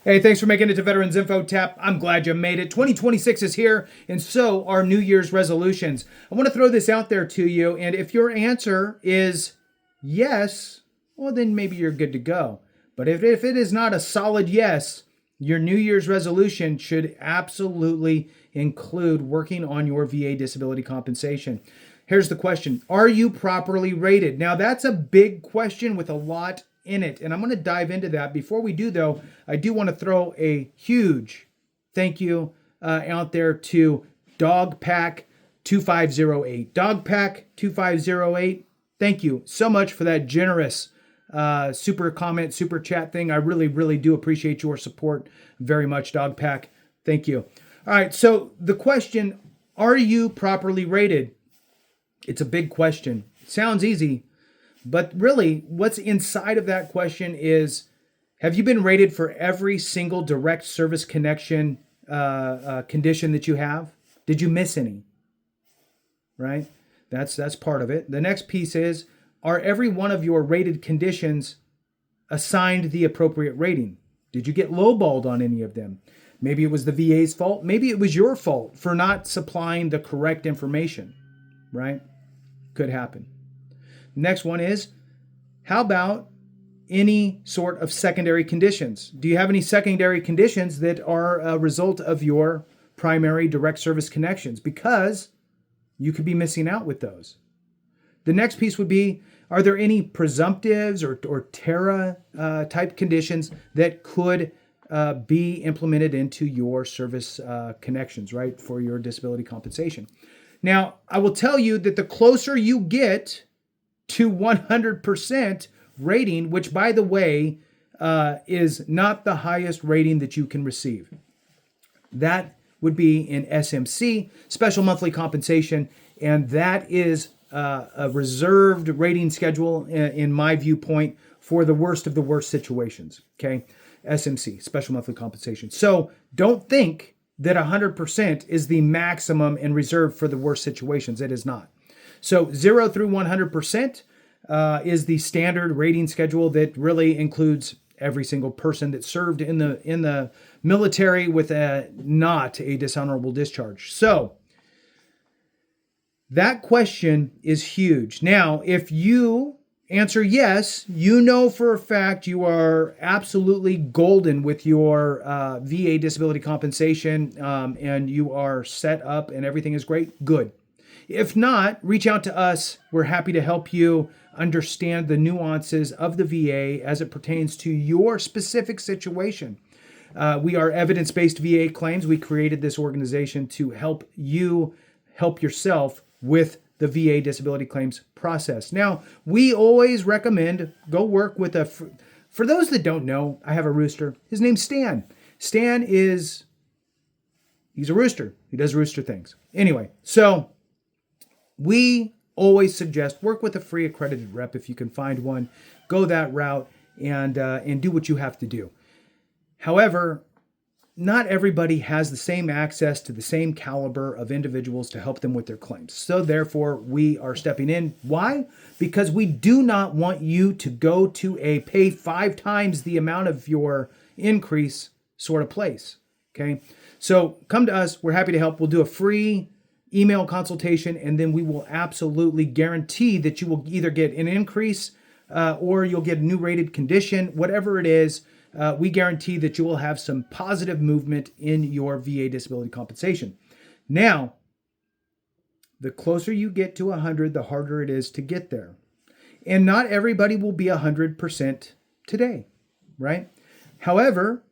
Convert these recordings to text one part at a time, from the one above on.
Hey, thanks for making it to Veterans Info Tap. I'm glad you made it. 2026 is here, and so are New Year's resolutions. I want to throw this out there to you, and if your answer is yes, well, then maybe you're good to go. But if it is not a solid yes, your New Year's resolution should absolutely include working on your VA disability compensation. Here's the question. Are you properly rated? Now, that's a big question with a lot in it, and I'm going to dive into that. Before we do, though, I do want to throw a huge thank you out there to Dogpack2508. Dogpack2508, thank you so much for that generous super comment, super chat thing. I really, really do appreciate your support very much, Dogpack. Thank you. All right, so the question, are you properly rated? It's a big question. It sounds easy, but really what's inside of that question is, have you been rated for every single direct service connection condition that you have? Did you miss any? Right? That's part of it. The next piece is, are every one of your rated conditions assigned the appropriate rating? Did you get lowballed on any of them? Maybe it was the VA's fault. Maybe it was your fault for not supplying the correct information, right? Could happen. Next one is, how about any sort of secondary conditions? Do you have any secondary conditions that are a result of your primary direct service connections? Because you could be missing out with those. The next piece would be, are there any presumptives or TERA type conditions that could be implemented into your service connections, right, for your disability compensation? Now, I will tell you that the closer you get to 100% rating, which, by the way, is not the highest rating that you can receive. That would be in SMC, Special Monthly Compensation, and that is a reserved rating schedule, in my viewpoint, for the worst of the worst situations, okay? SMC, Special Monthly Compensation. So don't think that 100% is the maximum and reserved for the worst situations. It is not. So 0 through 100% is the standard rating schedule that really includes every single person that served in the military with not a dishonorable discharge. So that question is huge. Now, if you answer yes, you know for a fact you are absolutely golden with your VA disability compensation, and you are set up and everything is great. Good. If not, reach out to us. We're happy to help you understand the nuances of the VA as it pertains to your specific situation. We are evidence-based VA claims. We created this organization to help you help yourself with the VA disability claims process. Now, we always recommend go work with for those that don't know, I have a rooster. His name's Stan. He's a rooster. He does rooster things. Anyway, so we always suggest work with a free accredited rep if you can find one. Go that route and do what you have to do. However, not everybody has the same access to the same caliber of individuals to help them with their claims. So therefore, we are stepping in. Why? Because we do not want you to go to a pay 5 times the amount of your increase sort of place. Okay. So come to us. We're happy to help. We'll do a free email consultation, and then we will absolutely guarantee that you will either get an increase or you'll get a new rated condition, whatever it is. We guarantee that you will have some positive movement in your VA disability compensation. Now, the closer you get to 100, the harder it is to get there. And not everybody will be 100% today, right? However,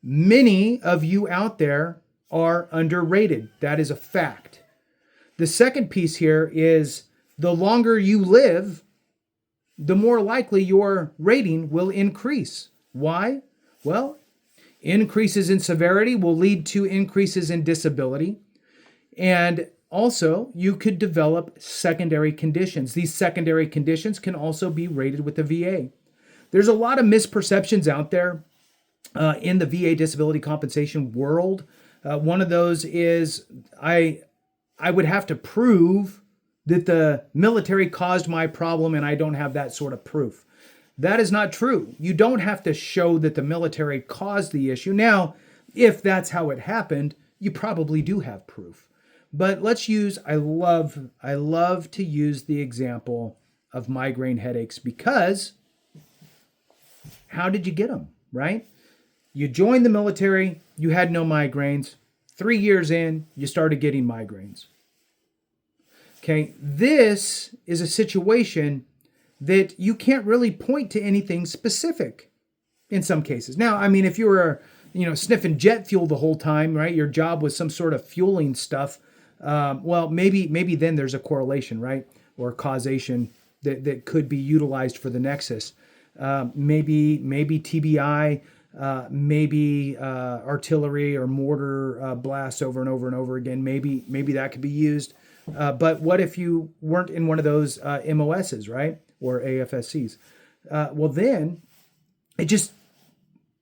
many of you out there are underrated. That is a fact. The second piece here is the longer you live, the more likely your rating will increase. Why? Well, increases in severity will lead to increases in disability. And also, you could develop secondary conditions. These secondary conditions can also be rated with the VA. There's a lot of misperceptions out there in the VA disability compensation world. One of those is I would have to prove that the military caused my problem, and I don't have that sort of proof. That is not true. You don't have to show that the military caused the issue. Now, if that's how it happened, you probably do have proof. But let's use, I love to use the example of migraine headaches, because how did you get them, right? You joined the military, you had no migraines. 3 years in, you started getting migraines. Okay, this is a situation that you can't really point to anything specific in some cases. Now, I mean, if you were, sniffing jet fuel the whole time, right? Your job was some sort of fueling stuff. Well, maybe then there's a correlation, right? Or causation that could be utilized for the nexus. Maybe TBI, maybe artillery or mortar blasts over and over and over again. Maybe that could be used. But what if you weren't in one of those MOSs, right? Or AFSCs? Well, then it just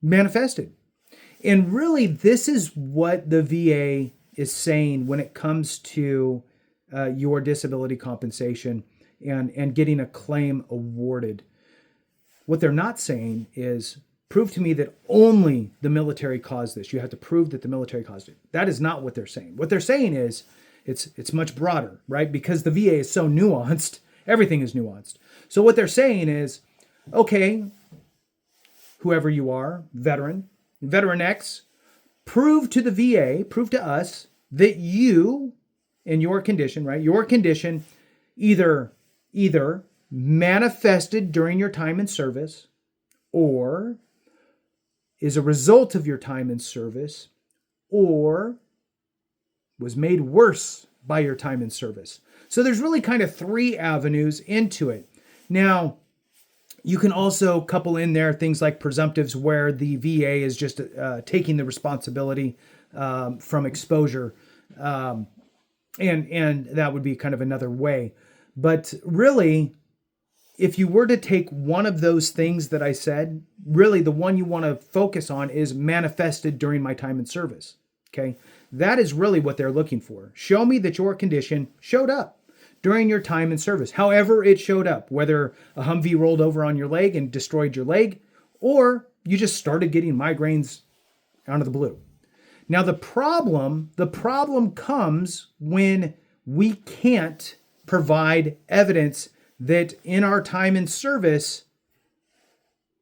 manifested. And really, this is what the VA is saying when it comes to your disability compensation and getting a claim awarded. What they're not saying is, prove to me that only the military caused this. You have to prove that the military caused it. That is not what they're saying. What they're saying is, it's much broader, right? Because the VA is so nuanced, everything is nuanced. So what they're saying is, okay, whoever you are, veteran X, prove to the VA, prove to us that you, in your condition, right? Your condition either manifested during your time in service, or is a result of your time in service, or was made worse by your time in service. So there's really kind of 3 avenues into it. Now, you can also couple in there things like presumptives, where the VA is just taking the responsibility from exposure. And that would be kind of another way. But really, if you were to take one of those things that I said, really the one you want to focus on is manifested during my time in service. Okay? That is really what they're looking for. Show me that your condition showed up during your time in service, however it showed up, whether a Humvee rolled over on your leg and destroyed your leg, or you just started getting migraines out of the blue. Now, the problem comes when we can't provide evidence that in our time in service,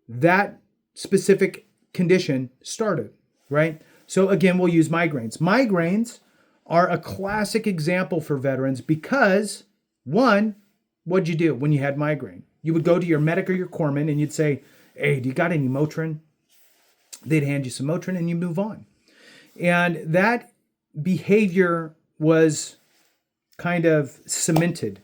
that specific condition started, right? So again, we'll use migraines. Migraines are a classic example for veterans because, one, what'd you do when you had migraine? You would go to your medic or your corpsman and you'd say, hey, do you got any Motrin? They'd hand you some Motrin and you move on. And that behavior was kind of cemented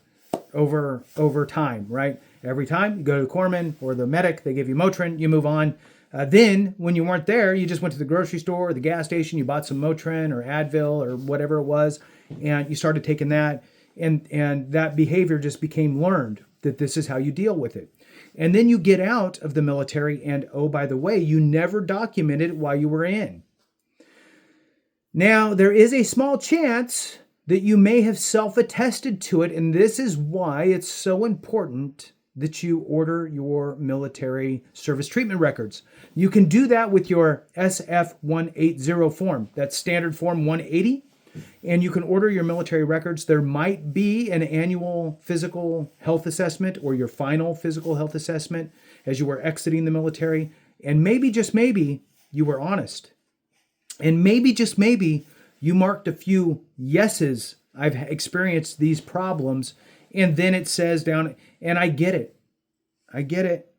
over time, right? Every time you go to the corpsman or the medic, they give you Motrin, you move on. Then when you weren't there, you just went to the grocery store or the gas station, you bought some Motrin or Advil or whatever it was, and you started taking that, and that behavior just became learned, that this is how you deal with it. And then you get out of the military and, oh, by the way, you never documented it while you were in. Now, there is a small chance that you may have self-attested to it, and this is why it's so important that you order your military service treatment records. You can do that with your SF-180 form. That's standard form 180. And you can order your military records. There might be an annual physical health assessment or your final physical health assessment as you were exiting the military. And maybe, just maybe, you were honest. And maybe, just maybe, you marked a few yeses. I've experienced these problems. And then it says down, and I get it. I get it.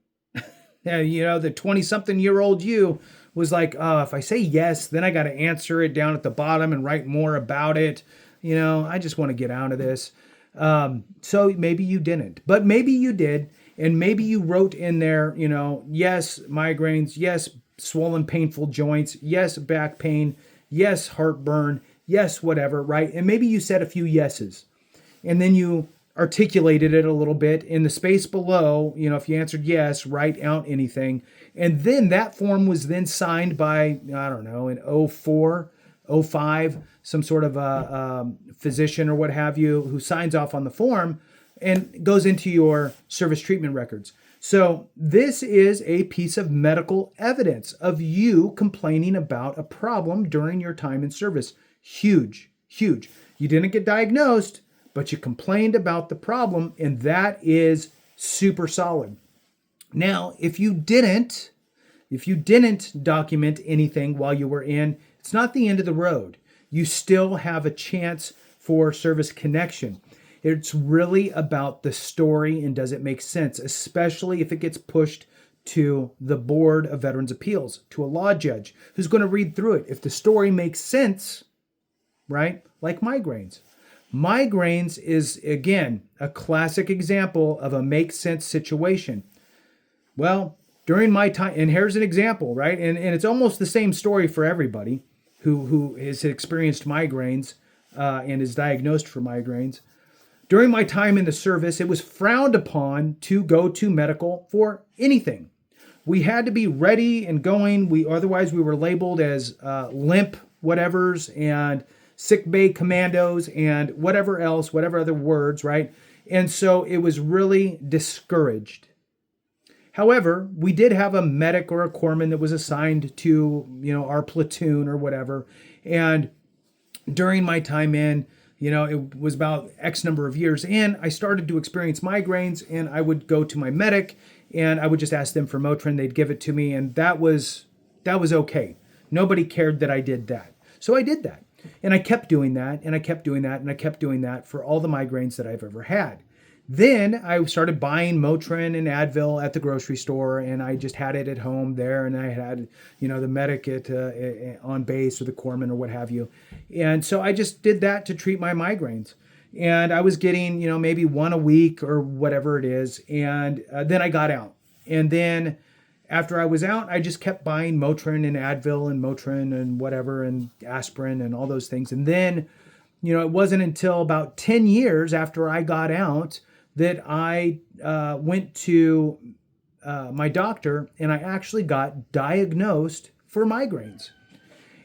The 20-something-year-old you was like, oh, if I say yes, then I got to answer it down at the bottom and write more about it. I just want to get out of this. So maybe you didn't, but maybe you did. And maybe you wrote in there, yes, migraines, yes, swollen, painful joints, yes, back pain, yes, heartburn, yes, whatever, right? And maybe you said a few yeses. And then you articulated it a little bit in the space below. If you answered yes, write out anything. And then that form was then signed by, I don't know, in 04, 05, some sort of a physician or what have you, who signs off on the form and goes into your service treatment records. So this is a piece of medical evidence of you complaining about a problem during your time in service. Huge, huge. You didn't get diagnosed, but you complained about the problem, and that is super solid. Now, if you didn't document anything while you were in, it's not the end of the road. You still have a chance for service connection. It's really about the story and does it make sense, especially if it gets pushed to the Board of Veterans Appeals, to a law judge who's going to read through it. If the story makes sense, right? Like migraines. Migraines is, again, a classic example of a make sense situation. Well, during my time, and here's an example, right? And it's almost the same story for everybody who has experienced migraines and is diagnosed for migraines. During my time in the service, it was frowned upon to go to medical for anything. We had to be ready and going. Otherwise we were labeled as limp whatevers and sick bay commandos and whatever else, whatever other words, right? And so it was really discouraged. However, we did have a medic or a corpsman that was assigned to, our platoon or whatever. And during my time in, it was about X number of years in, I started to experience migraines, and I would go to my medic and I would just ask them for Motrin. They'd give it to me, and that was okay. Nobody cared that I did that. So I did that. And I kept doing that, and I kept doing that, and I kept doing that for all the migraines that I've ever had. Then I started buying Motrin and Advil at the grocery store, and I just had it at home there, and I had, the medic on base or the corpsman or what have you. And so I just did that to treat my migraines. And I was getting, maybe one a week or whatever it is. And then I got out. And then after I was out, I just kept buying Motrin and Advil and Motrin and whatever and aspirin and all those things. And then, it wasn't until about 10 years after I got out that I went to my doctor and I actually got diagnosed for migraines.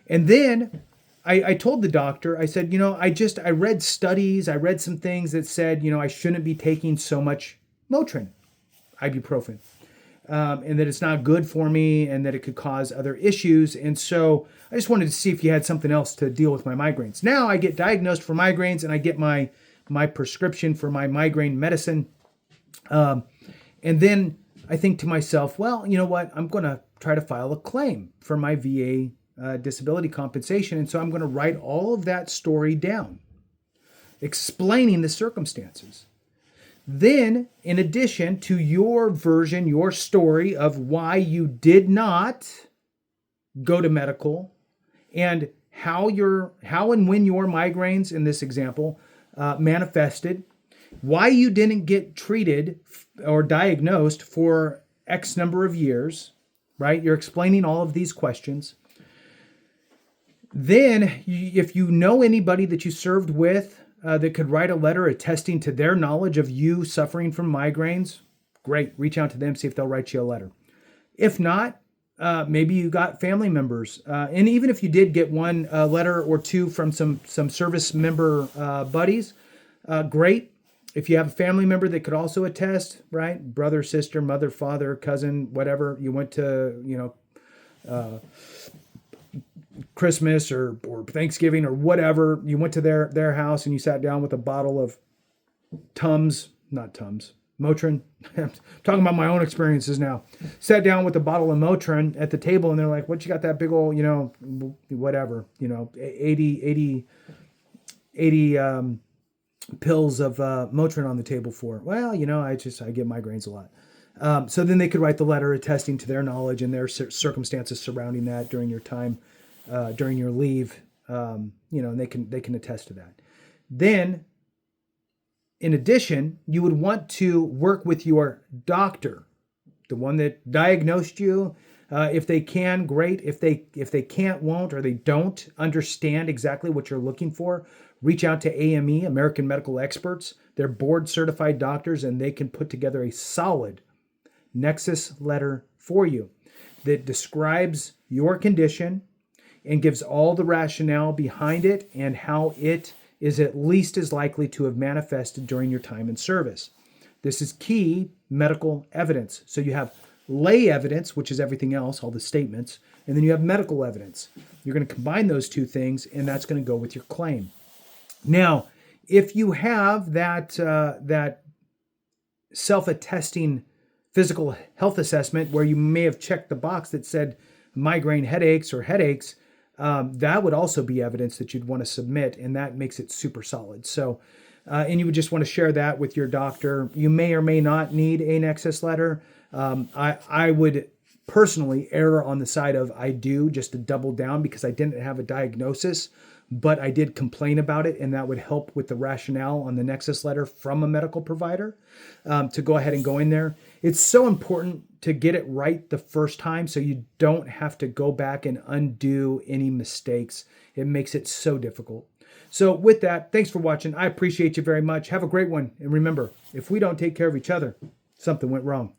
And then I told the doctor, I said, I read studies, I read some things that said, I shouldn't be taking so much Motrin, ibuprofen, and that it's not good for me and that it could cause other issues. And so I just wanted to see if you had something else to deal with my migraines. Now I get diagnosed for migraines and I get my prescription for my migraine medicine. And then I think to myself, well, you know what? I'm going to try to file a claim for my VA disability compensation. And so I'm going to write all of that story down, explaining the circumstances. Then, in addition to your version, your story of why you did not go to medical and how and when your migraines, in this example, manifested, why you didn't get treated or diagnosed for X number of years, right? You're explaining all of these questions. Then, if you know anybody that you served with that could write a letter attesting to their knowledge of you suffering from migraines, great. Reach out to them, see if they'll write you a letter. If not, maybe you got family members. And even if you did get one letter or two from some service member buddies, great. If you have a family member that could also attest, right? Brother, sister, mother, father, cousin, whatever. You went to, Christmas or Thanksgiving or whatever. You went to their house and you sat down with a bottle of Motrin. I'm talking about my own experiences now. Sat down with a bottle of Motrin at the table and they're like, what you got that big old, whatever, 80 pills of Motrin on the table for? Well, I get migraines a lot. So then they could write the letter attesting to their knowledge and their circumstances surrounding that during your time, during your leave, and they can attest to that. Then, in addition, you would want to work with your doctor, the one that diagnosed you. If they can, great. If they can't, won't, or they don't understand exactly what you're looking for, reach out to AME, American Medical Experts. They're board certified doctors, and they can put together a solid nexus letter for you that describes your condition and gives all the rationale behind it and how it is at least as likely to have manifested during your time in service. This is key medical evidence. So you have lay evidence, which is everything else, all the statements, and then you have medical evidence. You're going to combine those two things, and that's going to go with your claim. Now, if you have that self-attesting physical health assessment where you may have checked the box that said migraine headaches or headaches, that would also be evidence that you'd want to submit, and that makes it super solid. So, and you would just want to share that with your doctor. You may or may not need a nexus letter. I would personally err on the side of I do, just to double down, because I didn't have a diagnosis, but I did complain about it, and that would help with the rationale on the nexus letter from a medical provider to go ahead and go in there. It's so important to get it right the first time so you don't have to go back and undo any mistakes. It makes it so difficult. So with that, thanks for watching. I appreciate you very much. Have a great one. And remember, if we don't take care of each other, something went wrong.